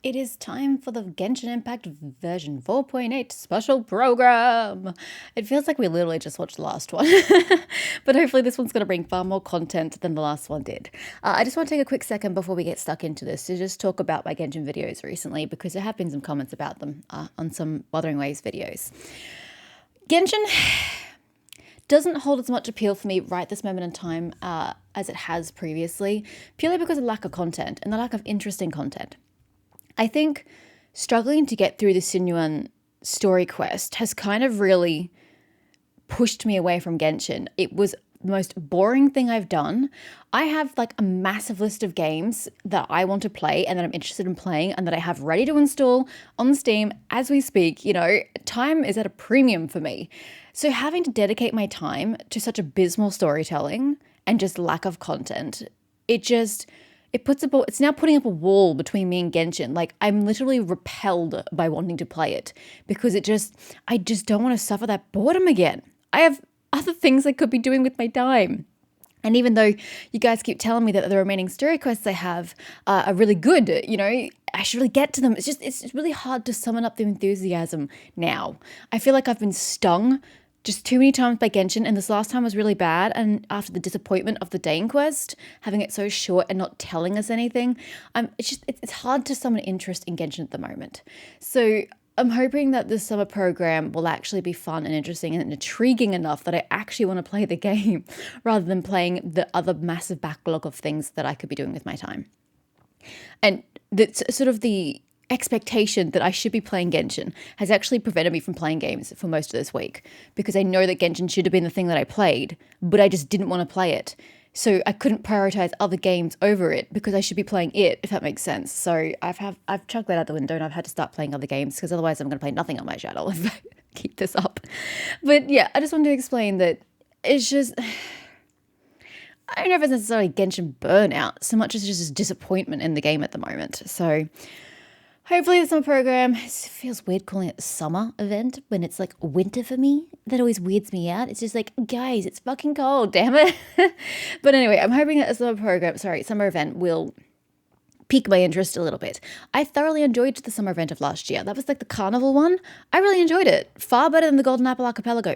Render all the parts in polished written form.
It is time for the Genshin Impact version 4.8 special program. It feels like we literally just watched the last one, but hopefully this one's going to bring far more content than the last one did. I just want to take a quick second before we get stuck into this to just talk about my Genshin videos recently, because there have been some comments about them on some Wuthering Waves videos. Genshin doesn't hold as much appeal for me right this moment in time as it has previously, purely because of the lack of content and the lack of interesting content. I think struggling to get through the Sinuan story quest has kind of really pushed me away from Genshin. It was the most boring thing I've done. I have like a massive list of games that I want to play and that I'm interested in playing and that I have ready to install on Steam as we speak. You know, time is at a premium for me. So having to dedicate my time to such abysmal storytelling and just lack of content, it's now putting up a wall between me and Genshin. Like, I'm literally repelled by wanting to play it because I just don't want to suffer that boredom again. I have other things I could be doing with my time. And even though you guys keep telling me that the remaining story quests I have are really good, you know, I should really get to them. It's really hard to summon up the enthusiasm now. I feel like I've been stung just too many times by Genshin, and this last time was really bad. And after the disappointment of the Dane quest, having it so short and not telling us anything, it's hard to summon interest in Genshin at the moment. So I'm hoping that this summer program will actually be fun and interesting and intriguing enough that I actually want to play the game rather than playing the other massive backlog of things that I could be doing with my time. And that's sort of the expectation that I should be playing Genshin has actually prevented me from playing games for most of this week, because I know that Genshin should have been the thing that I played, but I just didn't want to play it. So I couldn't prioritize other games over it because I should be playing it, if that makes sense. So I've chucked that out the window and I've had to start playing other games, because otherwise I'm going to play nothing on my channel if I keep this up. But yeah, I just wanted to explain that it's just, I don't know if it's necessarily Genshin burnout so much as just disappointment in the game at the moment. So hopefully the summer program, it feels weird calling it a summer event when it's like winter for me. That always weirds me out. It's just like, guys, it's fucking cold, damn it. But anyway, I'm hoping that the summer event will pique my interest a little bit. I thoroughly enjoyed the summer event of last year. That was like the carnival one. I really enjoyed it. Far better than the Golden Apple Archipelago.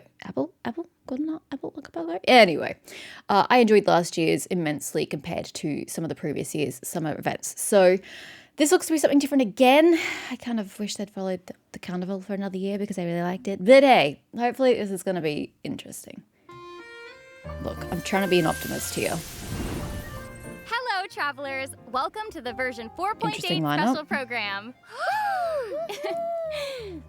Golden Apple Archipelago? Anyway, I enjoyed last year's immensely compared to some of the previous year's summer events. So this looks to be something different again. I kind of wish they'd followed the carnival for another year because I really liked it. But hey, hopefully this is going to be interesting. Look, I'm trying to be an optimist here. Hello, travelers. Welcome to the version 4.8 special program.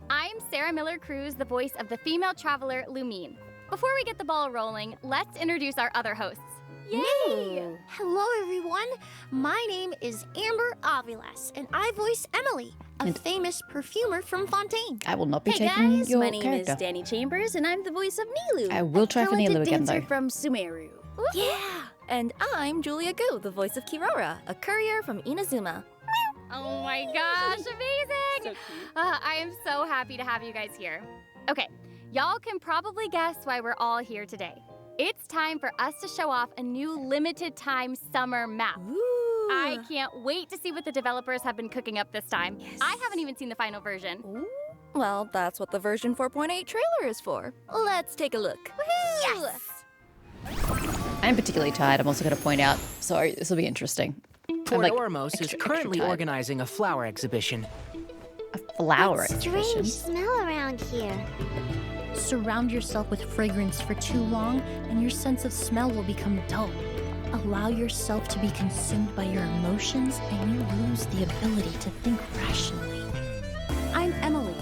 I'm Sarah Miller-Cruz, the voice of the female traveler, Lumine. Before we get the ball rolling, let's introduce our other hosts. Yay! Hello, everyone. My name is Amber Avilas, and I voice Emily, a famous perfumer from Fontaine. I will not be Hey taking guys, your my name character. is Danny Chambers, and I'm the voice of Nilu. I will try for Nilu again, dancer though. from Sumeru. Yeah! And I'm Julia Gu, the voice of Kirara, a courier from Inazuma. Oh my gosh, amazing! I am so happy to have you guys here. Okay, y'all can probably guess why we're all here today. It's time for us to show off a new limited time summer map. Ooh. I can't wait to see what the developers have been cooking up this time. Yes. I haven't even seen the final version. Ooh. Well, that's what the version 4.8 trailer is for. Let's take a look. Yes! I'm particularly tired, I'm also going to point out. So this will be interesting. Port like Ormos is currently tired. organizing a flower exhibition. A flower Strange exhibition. smell around here. Surround yourself with fragrance for too long, and your sense of smell will become dull. Allow yourself to be consumed by your emotions, and you lose the ability to think rationally. I'm Emily,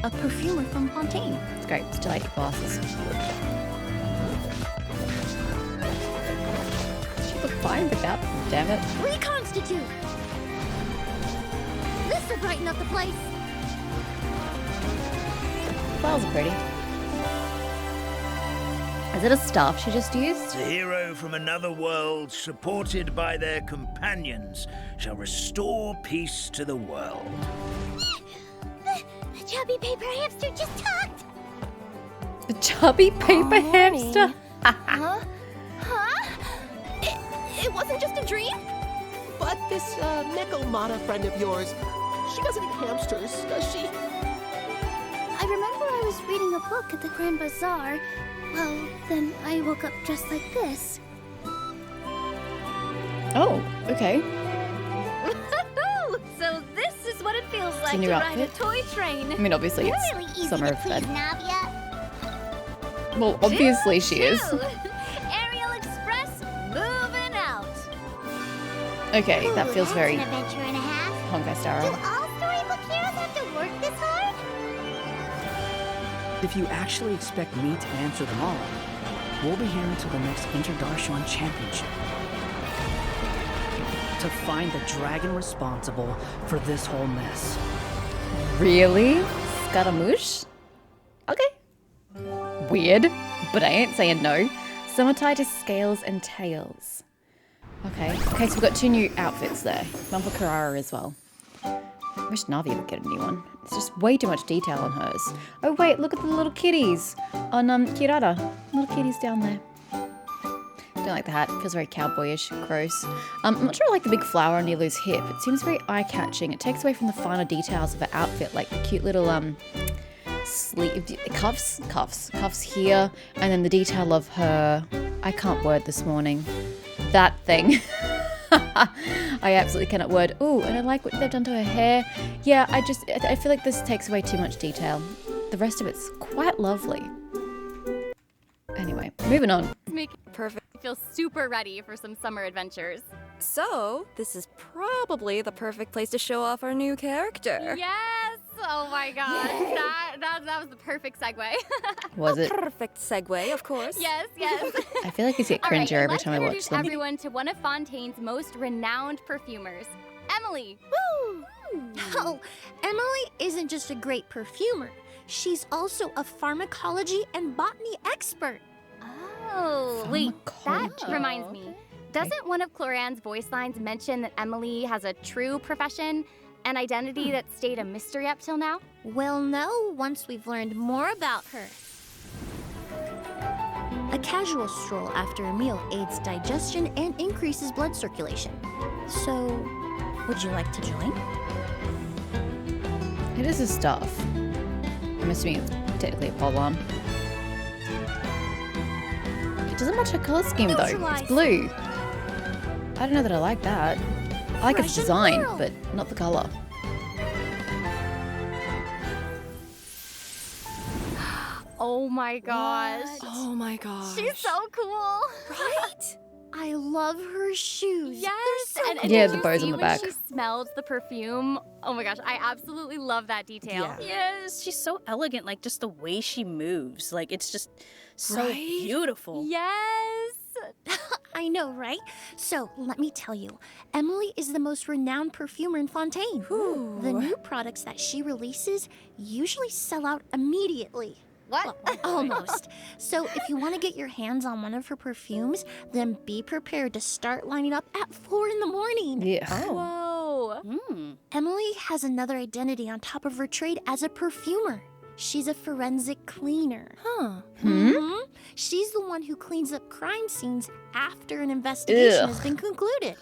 a perfumer from Fontaine. It's great. Still like glasses. She looked fine without them, damn it. Reconstitute! This'll brighten up the place. Flowers are pretty. Is it a staff she just used? The hero from another world, supported by their companions, shall restore peace to the world. The chubby paper hamster just talked. The chubby paper hamster? Huh? It wasn't just a dream? But this Necomata friend of yours, She doesn't eat hamsters, does she? I remember I was reading a book at the Grand Bazaar. Well, then I woke up dressed like this. Oh, okay. So this is what it feels like new to ride a outfit. toy train. I mean, obviously You're it's really easy summer to of please, Fed. Navia. Well, obviously she is. Ariel Express moving out. Okay, that feels That's very an adventure and a half. Honkai Do Star. all storybook heroes have to work this hard? If you actually expect me to answer them all, we'll be here until the next Interdarshan Championship. To find the dragon responsible for this whole mess. Really? Scaramouche? Okay. Weird, but I ain't saying no. Some are tied to scales and tails. Okay, so we've got 2 new outfits there. One for Karara as well. I wish Navi would get a new one. It's just way too much detail on hers. Oh wait, look at the little kitties on Kirara. Little kitties down there. Don't like the hat. Feels very cowboyish. Gross. I'm not sure I like the big flower on Nilu's hip. It seems very eye-catching. It takes away from the finer details of her outfit, like the cute little sleeve cuffs here, and then the detail of her. I can't word this morning. That thing. I absolutely cannot word. Ooh, and I like what they've done to her hair. Yeah, I feel like this takes away too much detail. The rest of it's quite lovely. Anyway, moving on. Make Perfect. me feel super ready for some summer adventures. So, this is probably the perfect place to show off our new character. Yes! Oh my gosh, that was the perfect segue. Was it? Perfect segue, of course. Yes. I feel like it's get All right, cringer every let's time I watch introduce them. everyone to one of Fontaine's most renowned perfumers, Emily. Oh, Emily isn't just a great perfumer. She's also a pharmacology and botany expert. Oh, wait, that Pharmacology. reminds me. Doesn't one of Cloran's voice lines mention that Emily has a true profession, an identity that stayed a mystery up till now? We'll know once we've learned more about her. A casual stroll after a meal aids digestion and increases blood circulation. So, would you like to join? It is a staff. I'm assuming it's technically a pole-arm. It doesn't match her color scheme though. Neutralize. It's blue. I don't know that I like that. I like its Fresh and design, floral. but not the color. Oh my gosh. Oh my gosh. She's so cool. Right? I love her shoes. Yes. They're so and Yeah, did the you bows on see the when back. she smelled the perfume? Oh my gosh, I absolutely love that detail. Yeah. Yes, she's so elegant, like just the way she moves. Like it's just so Right? beautiful. Yes. I know, right? So, let me tell you, Emily is the most renowned perfumer in Fontaine. The new products that she releases usually sell out immediately. What? Well, almost. So, if you want to get your hands on one of her perfumes, then be prepared to start lining up at 4 in the morning. Yeah. Whoa. Emily has another identity on top of her trade as a perfumer. She's a forensic cleaner. Huh. Mhm. She's the one who cleans up crime scenes after an investigation Ugh. has been concluded.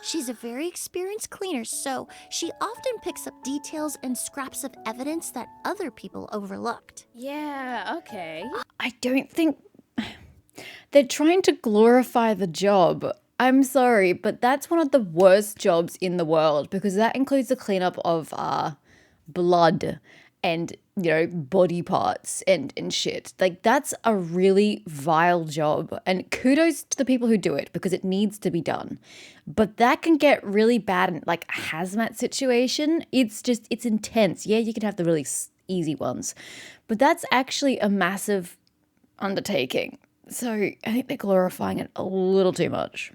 She's a very experienced cleaner, so she often picks up details and scraps of evidence that other people overlooked. Yeah, okay. I don't think they're trying to glorify the job. I'm sorry, but that's one of the worst jobs in the world because that includes the cleanup of blood and, you know, body parts and shit. Like, that's a really vile job. And kudos to the people who do it because it needs to be done. But that can get really bad in, like, a hazmat situation. It's intense. Yeah, you can have the really easy ones. But that's actually a massive undertaking. So I think they're glorifying it a little too much.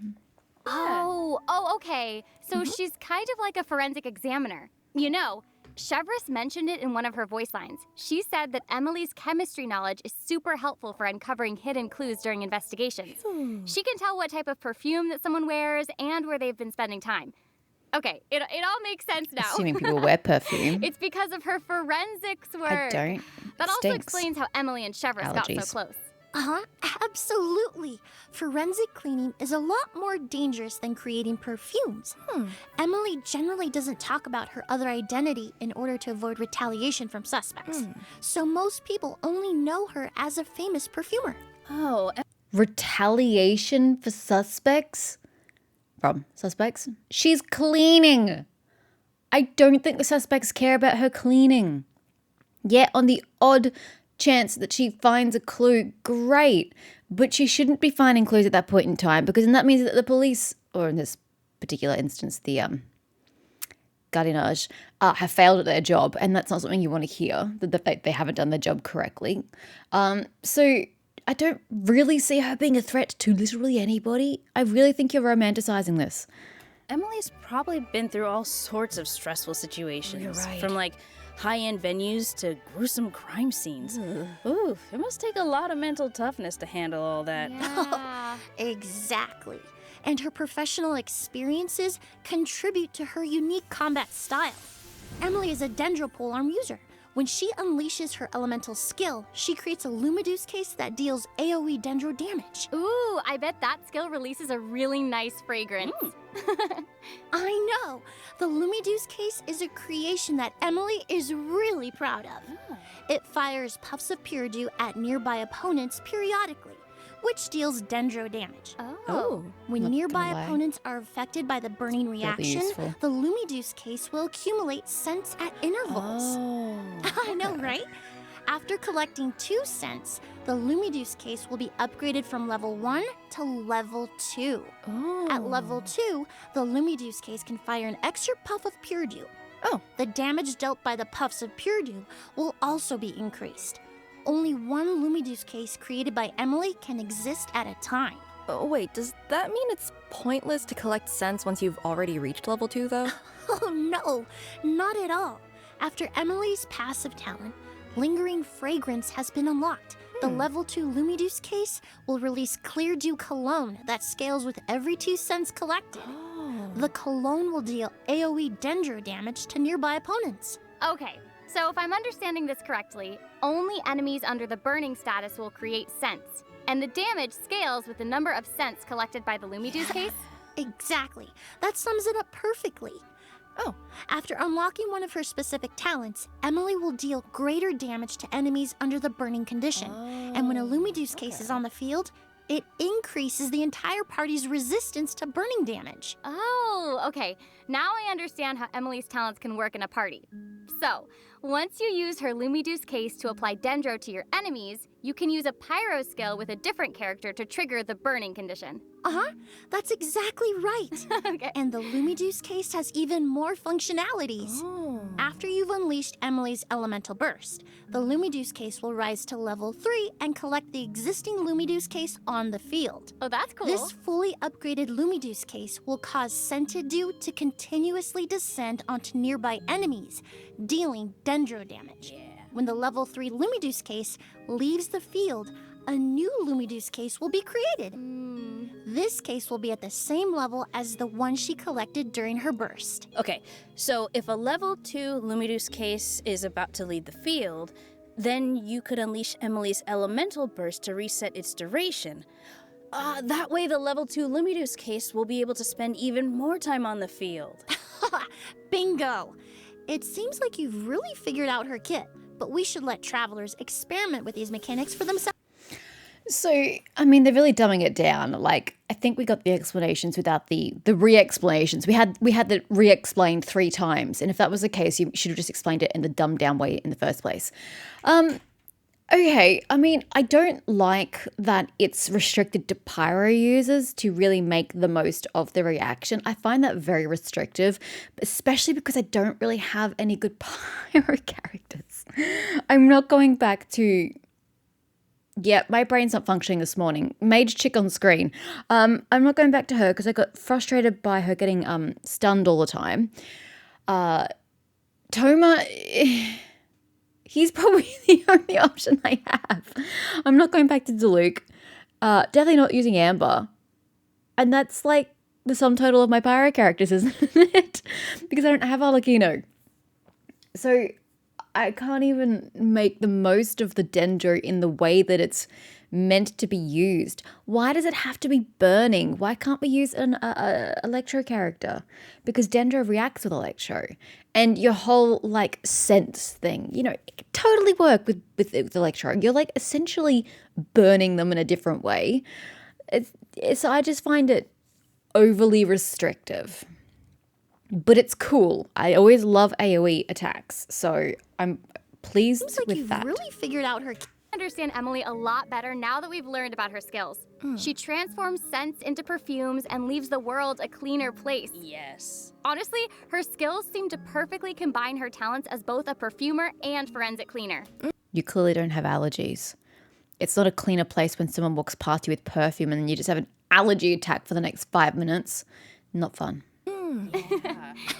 Oh, okay. So she's kind of like a forensic examiner. You know, Chevris mentioned it in one of her voice lines. She said that Emily's chemistry knowledge is super helpful for uncovering hidden clues during investigations. She can tell what type of perfume that someone wears and where they've been spending time. Okay, it all makes sense now. Assuming people wear perfume. It's because of her forensics work. I don't. That also Stinks. explains how Emily and Chevris got so Allergies. close. Absolutely. Forensic cleaning is a lot more dangerous than creating perfumes. Emily generally doesn't talk about her other identity in order to avoid retaliation from suspects. So most people only know her as a famous perfumer. Oh, Retaliation for suspects? From suspects? She's cleaning. I don't think the suspects care about her cleaning. Yeah, on the odd chance that she finds a clue, great. But she shouldn't be finding clues at that point in time, because then that means that the police, or in this particular instance, the gardiennage, have failed at their job, and that's not something you want to hear, that they haven't done their job correctly. So I don't really see her being a threat to literally anybody. I really think you're romanticizing this. Emily's probably been through all sorts of stressful situations. You're right. From like high-end venues to gruesome crime scenes. Ooh, it must take a lot of mental toughness to handle all that. Yeah. Exactly. And her professional experiences contribute to her unique combat style. Emily is a Dendro polearm user. When she unleashes her elemental skill, she creates a Lumiduce case that deals AoE Dendro damage. Ooh, I bet that skill releases a really nice fragrance. I know! The Lumiduce case is a creation that Emily is really proud of. It fires puffs of pure dew at nearby opponents periodically, which deals Dendro damage. Oh. When Not nearby gonna lie. opponents are affected by the burning reaction, useful. the Lumiduce case will accumulate scents at intervals. Oh. I know, right? After collecting 2 scents, the Lumiduce case will be upgraded from level 1 to level 2. Oh. At level 2, the Lumiduce case can fire an extra puff of pure dew. Oh. The damage dealt by the puffs of pure dew will also be increased. Only one Lumiduce case created by Emily can exist at a time. Oh, wait, does that mean it's pointless to collect scents once you've already reached level 2, though? Oh no, not at all. After Emily's passive talent, Lingering Fragrance has been unlocked. The level 2 Lumiduce case will release Clear Dew Cologne that scales with every 2 scents collected. The cologne will deal AoE Dendro damage to nearby opponents. Okay, so if I'm understanding this correctly, only enemies under the burning status will create scents, and the damage scales with the number of scents collected by the Lumiduce case? Exactly. That sums it up perfectly. Oh. After unlocking one of her specific talents, Emily will deal greater damage to enemies under the burning condition. And when a Lumiduce case is on the field, it increases the entire party's resistance to burning damage. Oh, okay. Now I understand how Emily's talents can work in a party. So, once you use her Lumiduce case to apply Dendro to your enemies, you can use a Pyro skill with a different character to trigger the burning condition. That's exactly right. Okay. And the Lumiduce case has even more functionalities. After you've unleashed Emily's elemental burst, the Lumiduce case will rise to level 3 and collect the existing Lumiduce case on the field. Oh, that's cool. This fully upgraded Lumiduce case will cause scented dew to continuously descend onto nearby enemies, dealing Dendro damage. When the level 3 Lumiduce case leaves the field, a new Lumiduce case will be created. This case will be at the same level as the one she collected during her burst. Okay, so if a level 2 Lumiduce case is about to leave the field, then you could unleash Emily's elemental burst to reset its duration. That way the level 2 Lumiduce case will be able to spend even more time on the field. Bingo! It seems like you've really figured out her kit, but we should let travelers experiment with these mechanics for themselves. So, I mean, they're really dumbing it down. Like, I think we got the explanations without the re-explanations. We had the re-explained 3 times, and if that was the case, you should have just explained it in the dumbed down way in the first place. Okay, I mean, I don't like that it's restricted to pyro users to really make the most of the reaction. I find that very restrictive, especially because I don't really have any good pyro characters. I'm not going back to... Yeah, my brain's not functioning this morning. Mage chick on screen. I'm not going back to her because I got frustrated by her getting stunned all the time. Toma, he's probably the only option I have. I'm not going back to Diluc. Definitely not using Amber. And that's like the sum total of my pyro characters, isn't it? Because I don't have Arlecchino. So I can't even make the most of the Dendro in the way that it's meant to be used. Why does it have to be burning? Why can't we use an electro character? Because Dendro reacts with electro. And your whole like sense thing, you know, it can totally work with electro. You're like essentially burning them in a different way. I just find it overly restrictive. But it's cool. I always love AoE attacks, so I'm pleased Seems like with you've that. really figured out her. Understand Emily a lot better now that we've learned about her skills. She transforms scents into perfumes and leaves the world a cleaner place. Yes. Honestly, her skills seem to perfectly combine her talents as both a perfumer and forensic cleaner. You clearly don't have allergies. It's not a cleaner place when someone walks past you with perfume and you just have an allergy attack for the next 5 minutes. Not fun.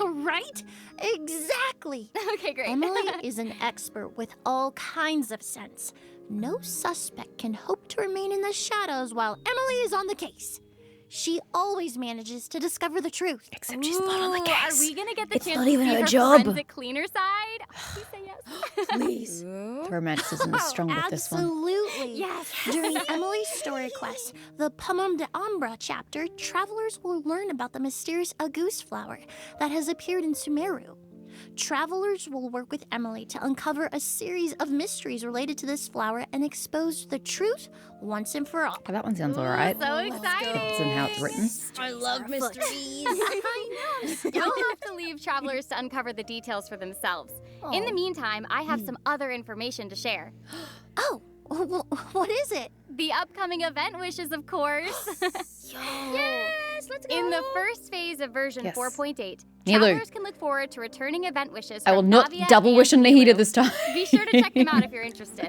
Right? Exactly. Okay, great. Emily is an expert with all kinds of scents. No suspect can hope to remain in the shadows while Emily is on the case. She always manages to discover the truth. Except she's not on the Are case. we gonna get the It's chance not to even see her her job. forensic cleaner side? Please say yes. Please. The romanticism is strong with this one. Absolutely. Yes. During Emily's story quest, the Pomum de Ambra chapter, travelers will learn about the mysterious Agus flower that has appeared in Sumeru. Travelers will work with Emily to uncover a series of mysteries related to this flower and expose the truth once and for all. Oh, that one sounds alright. So exciting. That's in how it's written. I love mysteries. I know. You'll have to leave travelers to uncover the details for themselves. In the meantime, I have some other information to share. Oh, what is it? The upcoming event wishes, of course. Yes, let's go. In the first phase of version Yes. 4.8, Nilu. travelers can look forward to returning event wishes I will from not Navia double and wish on Nilu. Nahida this time. Be sure to check them out if you're interested.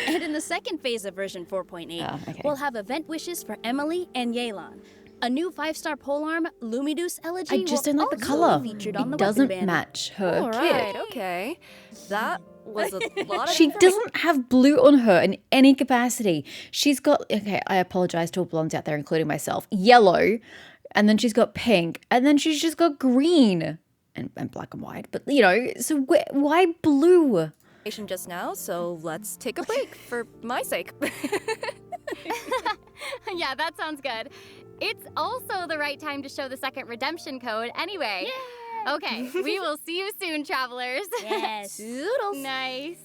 And in the second phase of version 4.8, okay. we'll have event wishes for Emily and Yelan. A new 5-star polearm, Lumidus elegy, I just will don't like the also color. be featured on the It doesn't weapon banner. match her All kit. right, okay. That was a lot of She information. doesn't have blue on her in any capacity. She's got, okay, I apologize to all blondes out there, including myself, yellow, and then she's got pink, and then she's just got green and black and white. But, you know, so why blue? Just now, so let's take a break for my sake. Yeah, that sounds good. It's also the right time to show the second redemption code anyway. Okay, we will see you soon, travelers. Yes. Nice.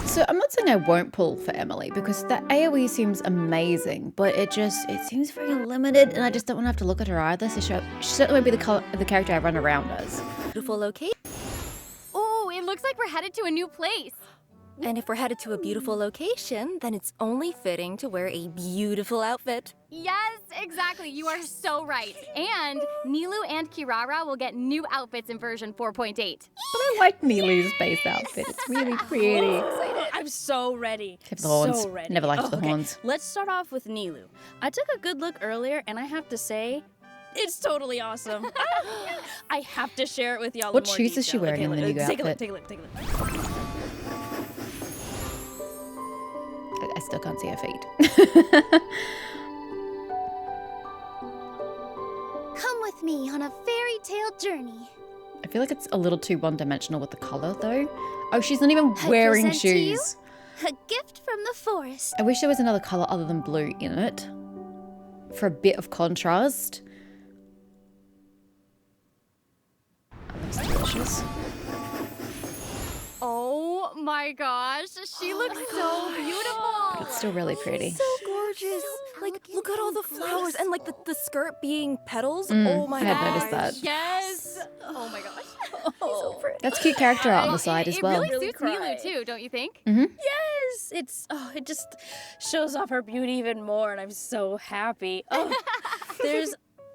So I'm not saying I won't pull for Emily because that AoE seems amazing, but it seems very limited, and I just don't want to have to look at her either. So she certainly won't be the character I run around as. Beautiful location. Oh, it looks like we're headed to a new place. And if we're headed to a beautiful location, then it's only fitting to wear a beautiful outfit. Yes, exactly. You are so right. And Nilu and Kirara will get new outfits in version 4.8. But I like Nilu's base outfit. It's really pretty. I'm so ready. Except the horns. So ready. Never liked the Okay, horns. Let's start off with Nilu. I took a good look earlier, and I have to say, it's totally awesome. I have to share it with y'all. What in more shoes is she detail. wearing in the new take a look, outfit? take a look, take a look. I still can't see her feet. Come with me on a fairy tale journey. I feel like it's a little too one-dimensional with the color, though. Oh, she's not even wearing present to you shoes. A gift from the forest. I wish there was another color other than blue in it for a bit of contrast. Oh, that's delicious. Oh my gosh, she looks so beautiful. It's still really pretty. So gorgeous. Like, look at all the flowers and like the skirt being petals. Mm, oh my I had gosh. noticed that. Yes. Oh my gosh. So pretty. That's cute character art on the side as well. It really suits cry. Nilu too, don't you think? Yes, it just shows off her beauty even more, and I'm so happy. Oh,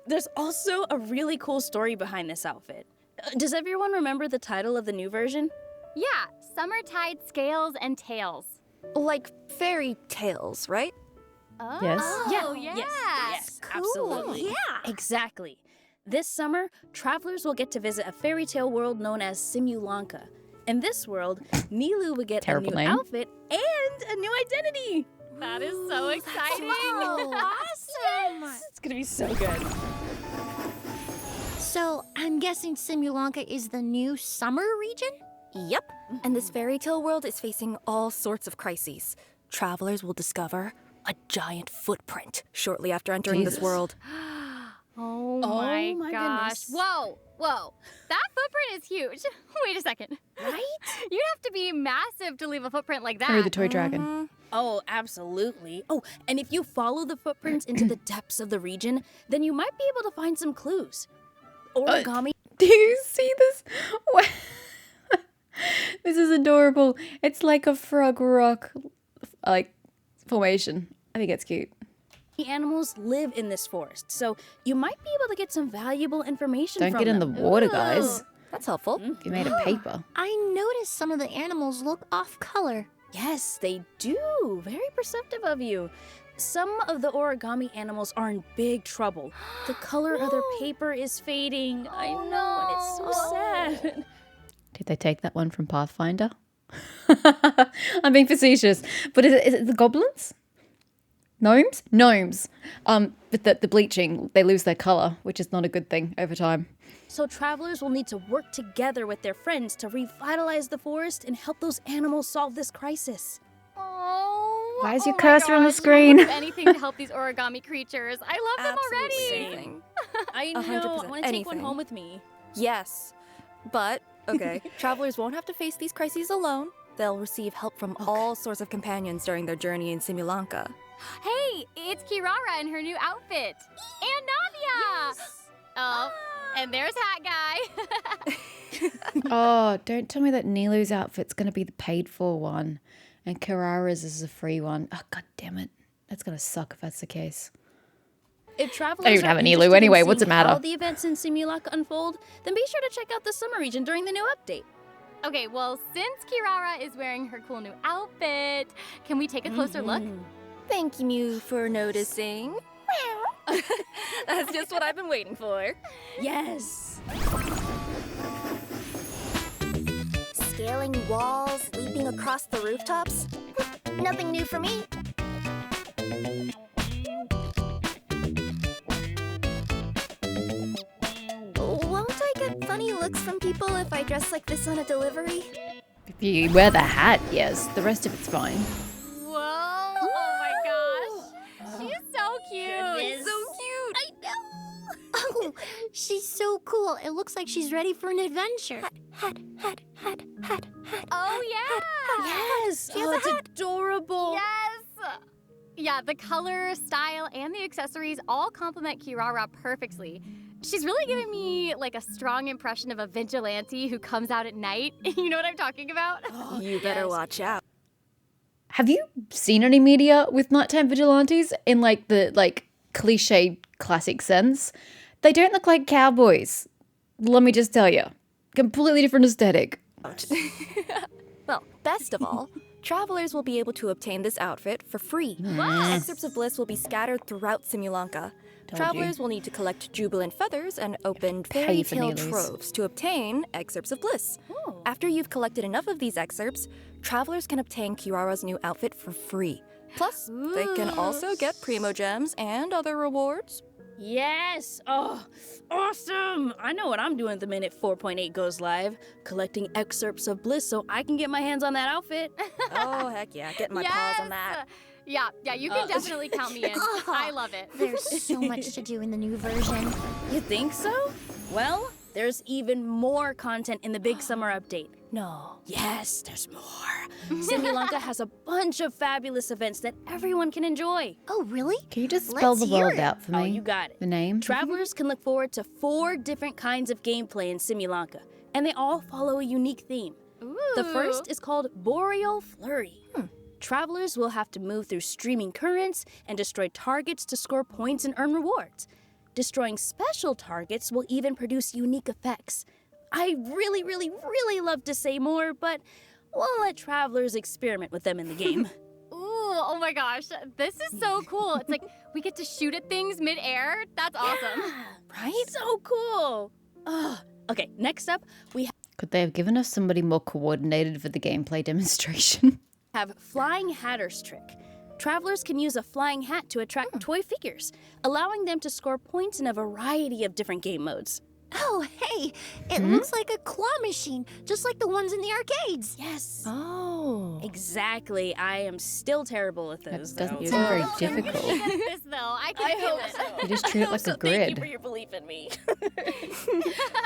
there's also a really cool story behind this outfit. Does everyone remember the title of the new version? Yeah, Summertide Scales and Tails. Like fairy tales, right? Oh, Yes. yeah. Yes, absolutely. Yeah. Exactly. This summer, travelers will get to visit a fairy tale world known as Simulanka. In this world, Nilu will get Terrible a new name. outfit and a new identity. That is so exciting. Awesome. It's gonna be so good. So, I'm guessing Simulanka is the new summer region? Yep. And this fairy tale world is facing all sorts of crises. Travelers will discover a giant footprint shortly after entering this world. Oh my gosh. goodness. Whoa. That footprint is huge. Wait a second. Right? You'd have to be massive to leave a footprint like that. Harry the Toy Dragon. Oh, absolutely. Oh, and if you follow the footprints into the depths of the region, then you might be able to find some clues. Origami. Do you see this? This is adorable. It's like a frog rock, like, formation. I think it's cute. Animals live in this forest, so you might be able to get some valuable information Don't from get in the them. water, guys. That's helpful. If you made of paper. I noticed some of the animals look off color. Yes, they do. Very perceptive of you. Some of the origami animals are in big trouble. The color of their paper is fading. I know, and it's so sad. Did they take that one from Pathfinder? I'm being facetious. But is it the goblins? Gnomes? Gnomes. But the bleaching, they lose their color, which is not a good thing over time. So travelers will need to work together with their friends to revitalize the forest and help those animals solve this crisis. Oh. Why is your my cursor on the gosh, screen? I would do anything to help these origami creatures. I love them already. Same. I know. I 100%. want to take one Anything. home with me. Yes. But, okay, travelers won't have to face these crises alone. They'll receive help from all sorts of companions during their journey in Simulanka. Hey, it's Kirara in her new outfit. And Navia. Oh, and there's Hat Guy. Oh, don't tell me that Nilu's outfit's going to be the paid for one and Kirara's is a free one. Oh, god damn it. That's going to suck if that's the case. If travelers I don't even are have an Elu interested in anyway, what's seeing it matter? how the events in Simulanka unfold, then be sure to check out the summer region during the new update. Okay, well, since Kirara is wearing her cool new outfit, can we take a closer look? Thank you for noticing. That's just what I've been waiting for. Yes. Scaling walls, leaping across the rooftops. Nothing new for me. Won't I get funny looks from people if I dress like this on a delivery? If you wear the hat, yes. The rest of it's fine. Whoa! Oh my gosh! She's so cute! So cute. I know. Oh, she's so cool. It looks like she's ready for an adventure. Hat. Oh yeah! Yes. Oh, it's adorable. Yes! Yeah, the color, style, and the accessories all complement Kirara perfectly. She's really giving me like a strong impression of a vigilante who comes out at night. You know what I'm talking about? You better watch out. Have you seen any media with nighttime vigilantes in like the cliche classic sense? They don't look like cowboys. Let me just tell you. Completely different aesthetic. Well, best of all, travelers will be able to obtain this outfit for free. Excerpts of bliss will be scattered throughout Simulanka. Travelers will need to collect jubilant feathers and open fairy for tale Neelys. troves to obtain excerpts of bliss. After you've collected enough of these excerpts, travelers can obtain Kirara's new outfit for free. Plus, they can also get primo gems and other rewards. Yes. Oh, awesome. I know what I'm doing the minute 4.8 goes live. Collecting excerpts of bliss so I can get my hands on that outfit. Oh, heck yeah, getting my paws on that. Yeah, you can definitely count me in. I love it. There's so much to do in the new version. You think so? Well, there's even more content in the big summer update. No. Yes, there's more. Simulanka has a bunch of fabulous events that everyone can enjoy. Oh, really? Can you just spell Let's the hear world it. out for me? Oh, you got it. The name? Travelers can look forward to 4 different kinds of gameplay in Simulanka, and they all follow a unique theme. The first is called Boreal Flurry. Travelers will have to move through streaming currents and destroy targets to score points and earn rewards. Destroying special targets will even produce unique effects. I really love to say more, but we'll let travelers experiment with them in the game. Ooh, oh my gosh. This is so cool. It's like we get to shoot at things mid-air. That's awesome. Right? So cool. Okay, next up, we Could they have given us somebody more coordinated for the gameplay demonstration? have Flying Hatter's Trick. Travelers can use a flying hat to attract toy figures, allowing them to score points in a variety of different game modes. Oh, hey, it looks like a claw machine, just like the ones in the arcades. Yes. Oh. Exactly. I am still terrible at those. That doesn't though. seem very You're difficult. really good at this, though. I can feel it. You just treat it like a Thank you for grid. your belief in me.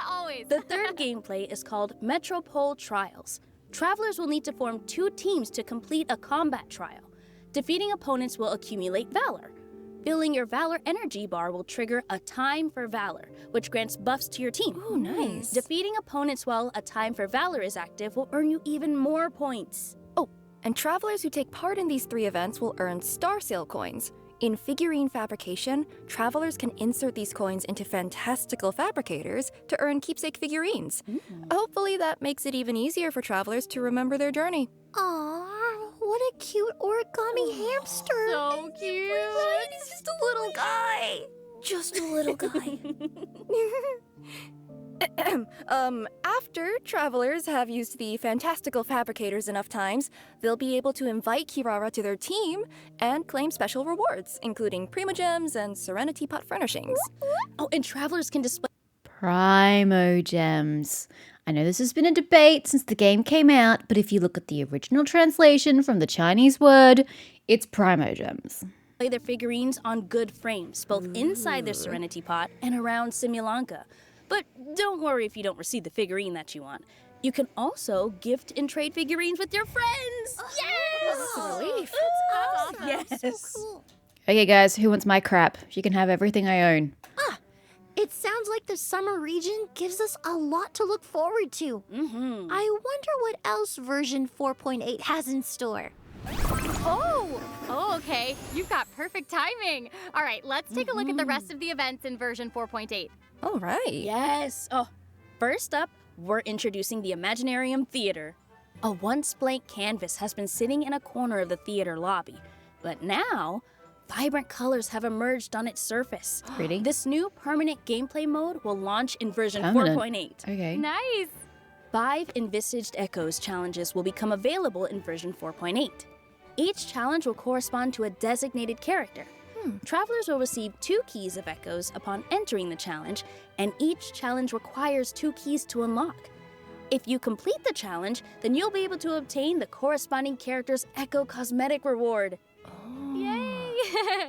Always. The third gameplay is called Metropole Trials. Travelers will need to form 2 teams to complete a combat trial. Defeating opponents will accumulate valor. Filling your valor energy bar will trigger a time for valor, which grants buffs to your team. Oh, nice. Defeating opponents while a time for valor is active will earn you even more points. Oh, and travelers who take part in these 3 events will earn Star Sale coins. In figurine fabrication, travelers can insert these coins into fantastical fabricators to earn keepsake figurines. Hopefully that makes it even easier for travelers to remember their journey. Aw, what a cute origami hamster. So cute. He's just a little guy. Just a little guy. After travelers have used the fantastical fabricators enough times, they'll be able to invite Kirara to their team and claim special rewards, including Primogems and Serenity Pot furnishings. Oh, and travelers can display Primogems. I know this has been a debate since the game came out, but if you look at the original translation from the Chinese word, it's Primogems. their figurines on good frames, both inside their Serenity Pot and around Simulanka. But don't worry if you don't receive the figurine that you want. You can also gift and trade figurines with your friends. Yes! Relief. Yes. Okay, guys, who wants my crap? You can have everything I own. It sounds like the summer region gives us a lot to look forward to. I wonder what else version 4.8 has in store. Oh, okay. You've got perfect timing. All right, let's take a look at the rest of the events in version 4.8. All right. Yes. Oh, first up, we're introducing the Imaginarium Theater. A once blank canvas has been sitting in a corner of the theater lobby, but now vibrant colors have emerged on its surface. Pretty. This new permanent gameplay mode will launch in version Permanent. 4.8. Okay. Nice. 5 Envisaged Echoes challenges will become available in version 4.8. Each challenge will correspond to a designated character. Travelers will receive 2 keys of echoes upon entering the challenge, and each challenge requires 2 keys to unlock. If you complete the challenge, then you'll be able to obtain the corresponding character's Echo Cosmetic reward. Yay.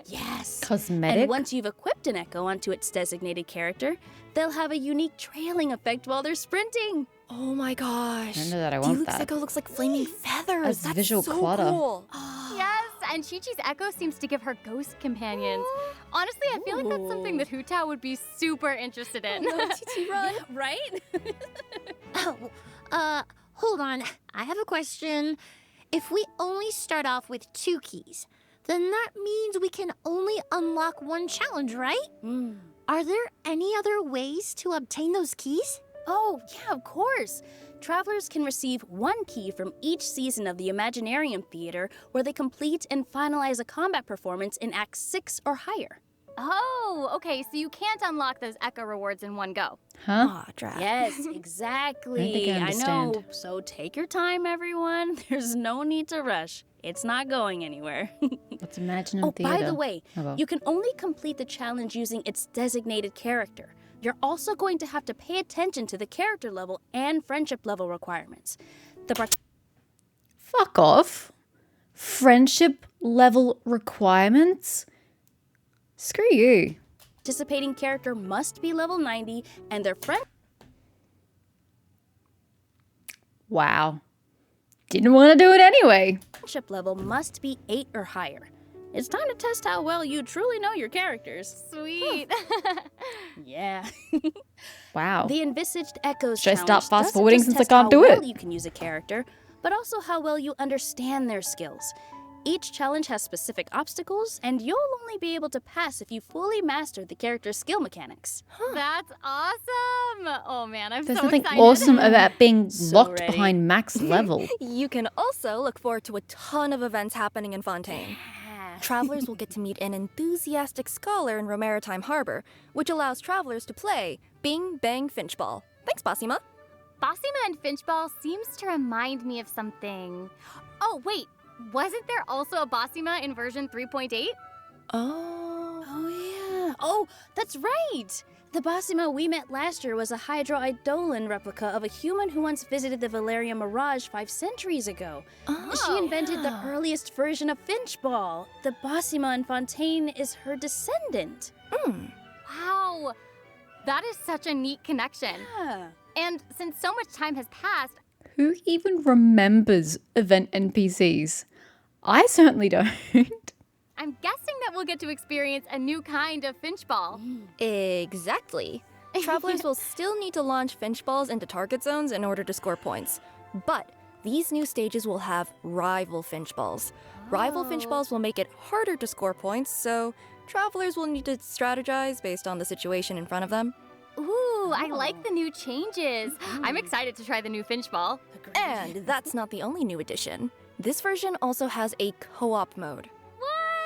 Yes! Cosmetic? And once you've equipped an Echo onto its designated character, they'll have a unique trailing effect while they're sprinting. Oh my gosh. I know that I want Diluc's that. Echo looks like flaming feathers. That's visual so clutter. cool. Yes, and Chi-Chi's Echo seems to give her ghost companions. Honestly, I feel like that's something that Hu Tao would be super interested in. Run. Right? Hold on. I have a question. If we only start off with 2 keys, then that means we can only unlock 1 challenge, right? Are there any other ways to obtain those keys? Oh, yeah, of course. Travelers can receive 1 key from each season of the Imaginarium Theater where they complete and finalize a combat performance in Act 6 or higher. Oh, okay, so you can't unlock those Echo rewards in one go. Huh? Aw, drat. Yes, exactly. I understand. know. So take your time, everyone. There's no need to rush. It's not going anywhere. Let's imagine Oh, theater. by the way, Oh, well. you can only complete the challenge using its designated character. You're also going to have to pay attention to the character level and friendship level requirements. The Fuck off. Friendship level requirements? Screw you. participating character must be level 90, and their Wow. Didn't want to do it anyway. friendship level must be 8 or higher. It's time to test how well you truly know your characters. Sweet. Yeah. Wow. The Envisaged Echoes Should I challenge start fast doesn't forwarding just since I test can't how do well it? you can use a character, but also how well you understand their skills. Each challenge has specific obstacles, and you'll only be able to pass if you fully master the character's skill mechanics. That's awesome. Oh man, I'm There's so something excited. awesome about being So locked ready. behind max level. You can also look forward to a ton of events happening in Fontaine. Travelers will get to meet an enthusiastic scholar in Romaritime Harbor, which allows travelers to play Bing Bang Finchball. Thanks, Basima. Bossima and Finchball seems to remind me of something. Oh, wait. Wasn't there also a Bossima in version 3.8? Oh. Oh, yeah. Oh, that's right. The Basima we met last year was a Hydro-Eidolon replica of a human who once visited the Valeria Mirage 5 centuries ago. She invented the earliest version of Finchball. The Basima in Fontaine is her descendant. Wow, that is such a neat connection. Yeah. And since so much time has passed, Who even remembers event NPCs? I certainly don't. I'm guessing that we'll get to experience a new kind of Finchball. Exactly. Travelers will still need to launch Finch balls into target zones in order to score points. But these new stages will have rival Finch balls. Rival Finch balls will make it harder to score points, so travelers will need to strategize based on the situation in front of them. Ooh, I like the new changes. I'm excited to try the new Finchball. And that's not the only new addition. This version also has a co-op mode.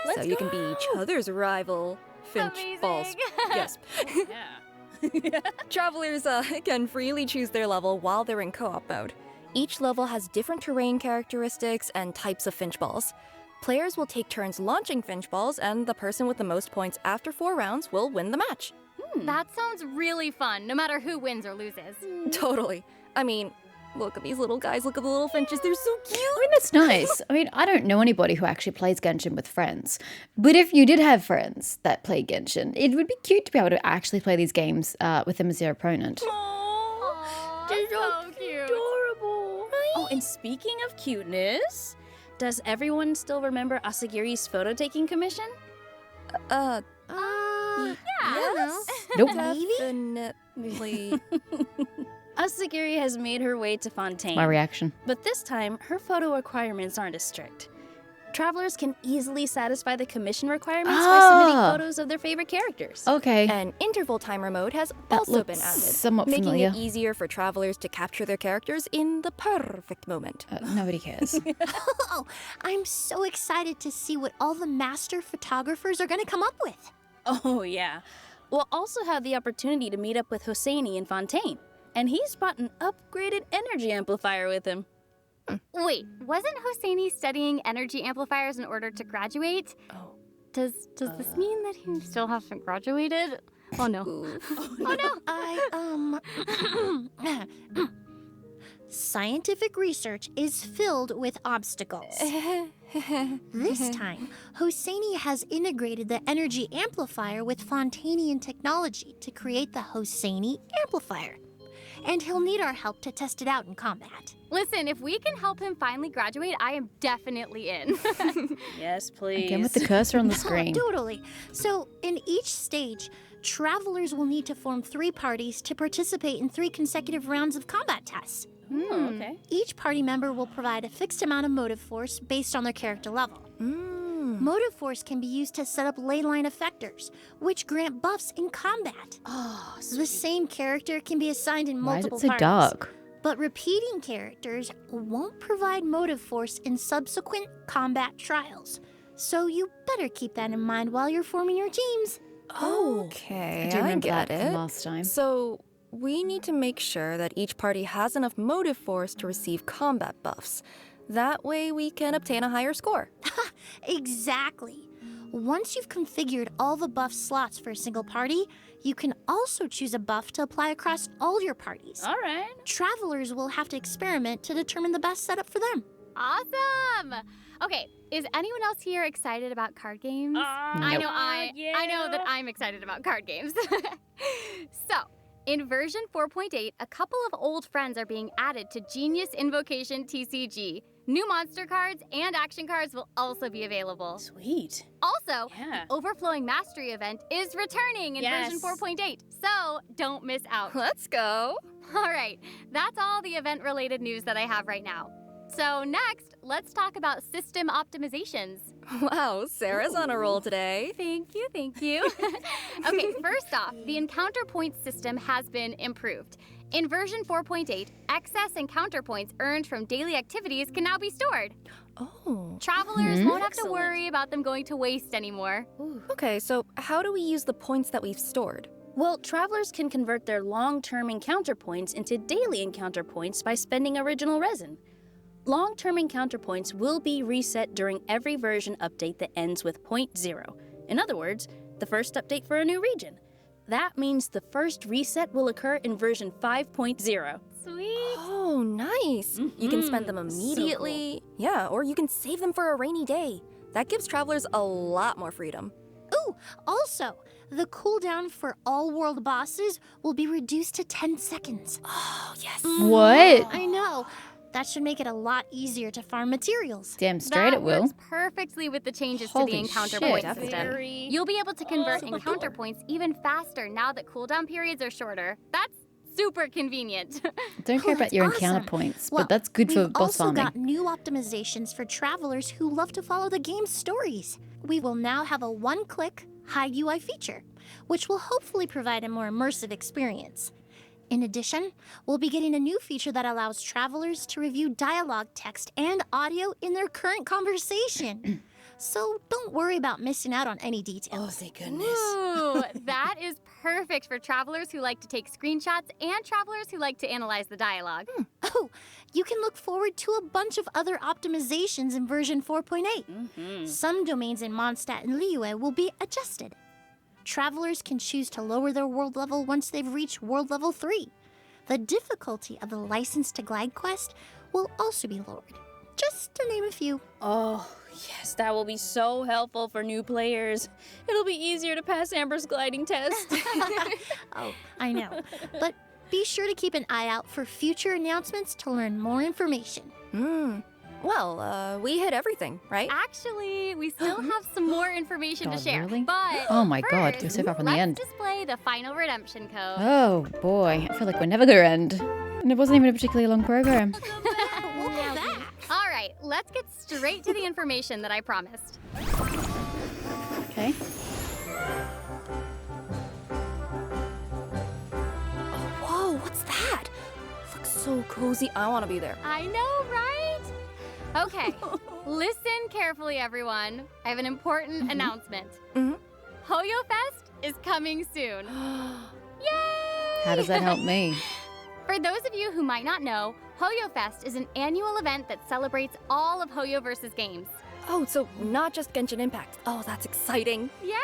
What? So you can be each other's rival Finch balls. Yes. Travelers can freely choose their level while they're in co-op mode. Each level has different terrain characteristics and types of Finch balls. Players will take turns launching Finch balls, and the person with the most points after 4 rounds will win the match. That sounds really fun, no matter who wins or loses. Totally. I mean, look at these little guys, look at the little finches, they're so cute! I mean, that's nice. I mean, I don't know anybody who actually plays Genshin with friends. But if you did have friends that play Genshin, it would be cute to be able to actually play these games with them as your opponent. They're so cute. Adorable. Oh, and speaking of cuteness, does everyone still remember Asagiri's photo-taking commission? Yes. Nope. Definitely. Asagiri has made her way to Fontaine. My reaction. But this time, her photo requirements aren't as strict. Travelers can easily satisfy the commission requirements by submitting photos of their favorite characters. Okay. An interval timer mode has That also been looks added, somewhat making familiar. it easier for travelers to capture their characters in the perfect moment. Nobody cares. Oh, I'm so excited to see what all the master photographers are going to come up with. Oh, yeah. We'll also have the opportunity to meet up with Hosseini in Fontaine. And he's brought an upgraded energy amplifier with him. Wait, wasn't Hosseini studying energy amplifiers in order to graduate? Oh. Does this mean that he still hasn't graduated? Oh no. Oh no. Scientific research is filled with obstacles. This time, Hosseini has integrated the energy amplifier with Fontainian technology to create the Hosseini amplifier. And he'll need our help to test it out in combat. Listen, if we can help him finally graduate, I am definitely in. Yes, please. Again with the cursor on the screen. Totally. So, in each stage, travelers will need to form 3 parties to participate in 3 consecutive rounds of combat tests. Oh, okay. Each party member will provide a fixed amount of motive force based on their character level. Motive force can be used to set up leyline effectors, which grant buffs in combat. Oh, The same character can be assigned in Why is multiple it so parties. dark? But repeating characters won't provide motive force in subsequent combat trials. So you better keep that in mind while you're forming your teams. Okay, I do remember get that from it. last time. So, we need to make sure that each party has enough motive force to receive combat buffs. That way we can obtain a higher score. Exactly. Once you've configured all the buff slots for a single party, you can also choose a buff to apply across all your parties. All right. Travelers will have to experiment to determine the best setup for them. Awesome! Okay, is anyone else here excited about card games? I know that I'm excited about card games. So, in version 4.8, a couple of old friends are being added to Genius Invocation TCG. New monster cards and action cards will also be available. Sweet. Also, Yeah. the Overflowing Mastery event is returning in version 4.8, so don't miss out. Let's go. All right, that's all the event-related news that I have right now. So next, let's talk about system optimizations. Wow, Sarah's on a roll today. Thank you. Okay, first off, the encounter points system has been improved. In version 4.8, excess encounter points earned from daily activities can now be stored. Oh. Travelers won't have to worry about them going to waste anymore. Okay, so how do we use the points that we've stored? Well, travelers can convert their long-term encounter points into daily encounter points by spending original resin. Long-term encounter points will be reset during every version update that ends with .0. In other words, the first update for a new region. That means the first reset will occur in version 5.0. Sweet. Oh, nice. You can spend them immediately. Yeah, or you can save them for a rainy day. That gives travelers a lot more freedom. Ooh, also, the cooldown for all world bosses will be reduced to 10 seconds. Oh, yes. What? I know. That should make it a lot easier to farm materials. Damn straight it will. Works perfectly with the changes to Holy the encounter shit. point system. You'll be able to convert encounter points even faster now that cooldown periods are shorter. That's super convenient. Don't care about that's your awesome. encounter points, Well, but that's good for we've boss also farming. got new optimizations for travelers who love to follow the game's stories. We will now have a one-click hide UI feature, which will hopefully provide a more immersive experience. In addition, we'll be getting a new feature that allows travelers to review dialogue text and audio in their current conversation. So don't worry about missing out on any details. Oh, thank goodness. Ooh, that is perfect for travelers who like to take screenshots and travelers who like to analyze the dialogue. Oh, you can look forward to a bunch of other optimizations in version 4.8. Some domains in Mondstadt and Liyue will be adjusted. Travelers can choose to lower their world level once they've reached world level 3. The difficulty of the License to Glide quest will also be lowered, just to name a few. Oh, yes, that will be so helpful for new players. It'll be easier to pass Amber's gliding test. Oh, I know. But be sure to keep an eye out for future announcements to learn more information. Well, we hit everything, right? Actually, we still have some more information to God, share. really? But Oh my God, first, we're so far from the let's end. display the final redemption code. Oh boy, I feel like we're never gonna end. And it wasn't even a particularly long program. Look at that! All right, let's get straight to the information that I promised. Okay. Whoa, what's that? Looks so cozy. I want to be there. I know, right? Okay, listen carefully, everyone. I have an important announcement. Hoyo Fest is coming soon. Yay! How does that help me? For those of you who might not know, Hoyo Fest is an annual event that celebrates all of Hoyoverse's games. Oh, so not just Genshin Impact. Oh, that's exciting. Yeah!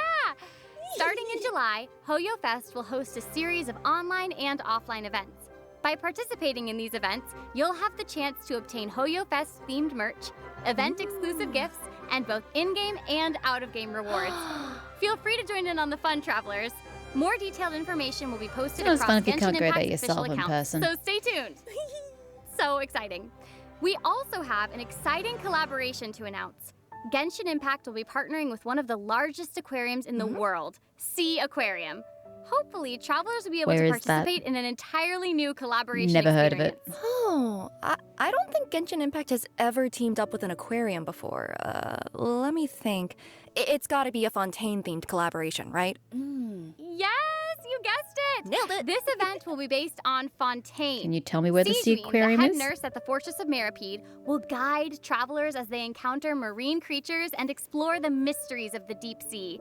Starting in July, Hoyo Fest will host a series of online and offline events. By participating in these events, you'll have the chance to obtain Hoyo Fest themed merch, event-exclusive gifts, and both in-game and out-of-game rewards. Feel free to join in on the fun, travelers. More detailed information will be posted Sounds across fun if you Genshin can't go there Impact's official yourself in accounts, person. so stay tuned. So exciting. We also have an exciting collaboration to announce. Genshin Impact will be partnering with one of the largest aquariums in the world, Sea Aquarium. Hopefully, travelers will be able Where to is that? participate in an entirely new collaboration Never heard of it. experience. Oh, I don't think Genshin Impact has ever teamed up with an aquarium before. Let me think. It's got to be a Fontaine-themed collaboration, right? Yes, you guessed it! Nailed it. This event will be based on Fontaine. Can you tell me where the sea Sejuin, aquarium the head is? nurse at the Fortress of Meripede, will guide travelers as they encounter marine creatures and explore the mysteries of the deep sea.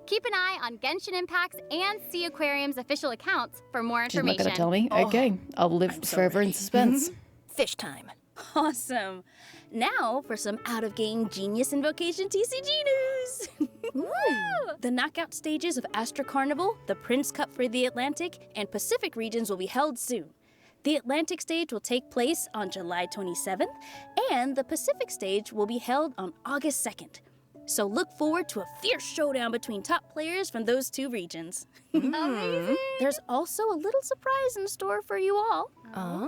Keep an eye on Genshin Impact's and Sea Aquarium's official accounts for more She's not information. gonna tell me. Okay, I'll live forever in suspense. Fish time. Awesome. Now for some out-of-game Genius Invocation TCG news. Woo! The knockout stages of Astra Carnival, the Prince Cup for the Atlantic, and Pacific regions will be held soon. The Atlantic stage will take place on July 27th, and the Pacific stage will be held on August 2nd. So look forward to a fierce showdown between top players from those two regions. Amazing! There's also a little surprise in store for you all.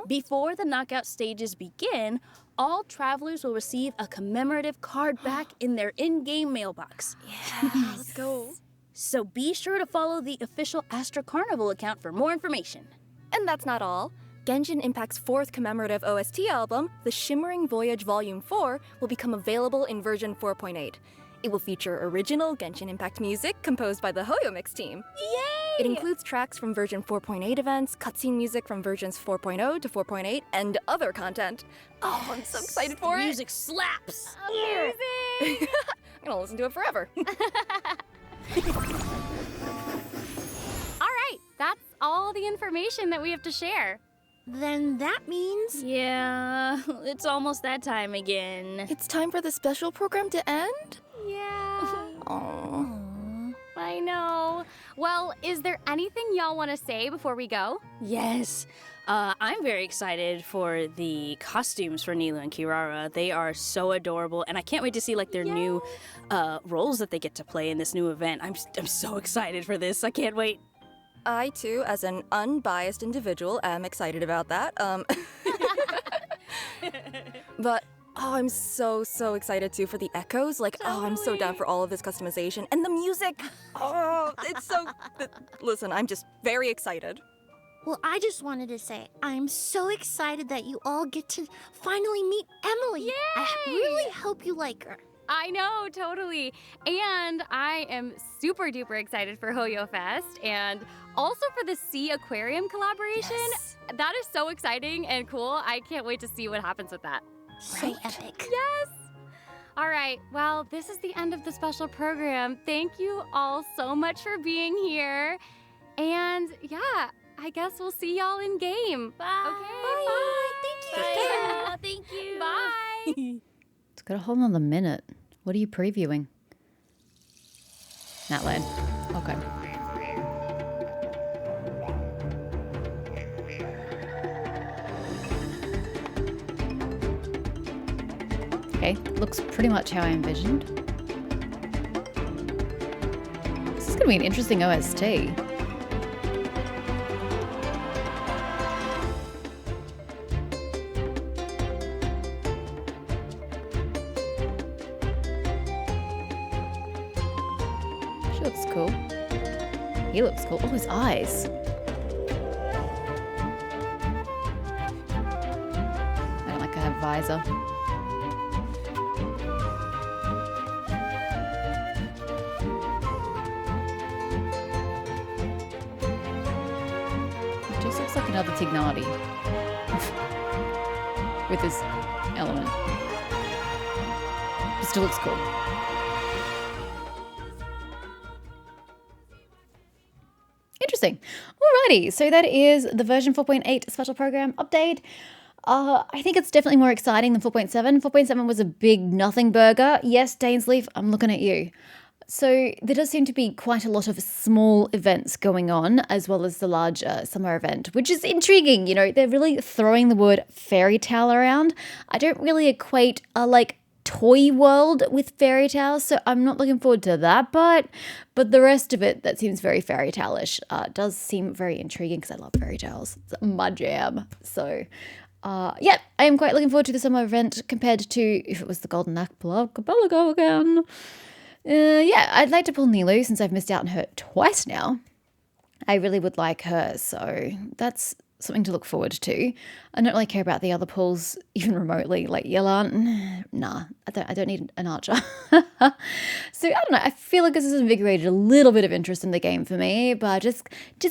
Before the knockout stages begin, all travelers will receive a commemorative card back in their in-game mailbox. Let's go. So be sure to follow the official Astra Carnival account for more information. And that's not all. Genshin Impact's 4th commemorative OST album, The Shimmering Voyage Volume 4, will become available in version 4.8. It will feature original Genshin Impact music composed by the Hoyo Mix team. Yay! It includes tracks from version 4.8 events, cutscene music from versions 4.0 to 4.8, and other content. Oh, I'm so excited for it! Music slaps! Amazing! I'm gonna listen to it forever. All right, that's all the information that we have to share. Then that means... Yeah, it's almost that time again. It's time for the special program to end? Yeah, Oh. I I know. Well, is there anything y'all want to say before we go? Yes. I'm very excited for the costumes for Nilu and Kirara. They are so adorable, and I can't wait to see like their new roles that they get to play in this new event. I'm so excited for this. I can't wait. I, too, as an unbiased individual, am excited about that. But, I'm so excited, too, for the echoes. Like, I'm so down for all of this customization. And the music! It's so... Listen, I'm just very excited. Well, I just wanted to say, I'm so excited that you all get to finally meet Emily. Yay! I really hope you like her. I know, totally. And I am super duper excited for Hoyo Fest and also for the Sea Aquarium collaboration. Yes. That is so exciting and cool. I can't wait to see what happens with that. So epic. Yes. All right. Well, this is the end of the special program. Thank you all so much for being here. And yeah, I guess we'll see y'all in game. Bye. Okay. Bye. Thank you. Bye. Thank you. Bye. It's got a whole nother minute. What are you previewing? Natland. Okay. Okay, looks pretty much how I envisioned. This is gonna be an interesting OST. She looks cool. He looks cool. Oh, his eyes. I don't like a visor. It just looks like another Tignati. With this element. It still looks cool. Interesting. Alrighty, so that is the version 4.8 special program update. I think it's definitely more exciting than 4.7. 4.7 was a big nothing burger. Yes, Dainsleif, I'm looking at you. So there does seem to be quite a lot of small events going on, as well as the large summer event, which is intriguing. You know, they're really throwing the word fairy tale around. I don't really equate toy world with fairy tales, so I'm not looking forward to that part. But the rest of it, that seems very fairy tale-ish, does seem very intriguing because I love fairy tales. It's my jam. So, yeah, I am quite looking forward to the summer event compared to if it was the Golden Archipelago again. Yeah, I'd like to pull Nilu since I've missed out on her twice now. I really would like her, so that's something to look forward to. I don't really care about the other pulls even remotely, like Yelan. Nah, I don't need an archer. So I don't know. I feel like this has invigorated a little bit of interest in the game for me, but just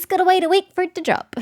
gotta wait a week for it to drop.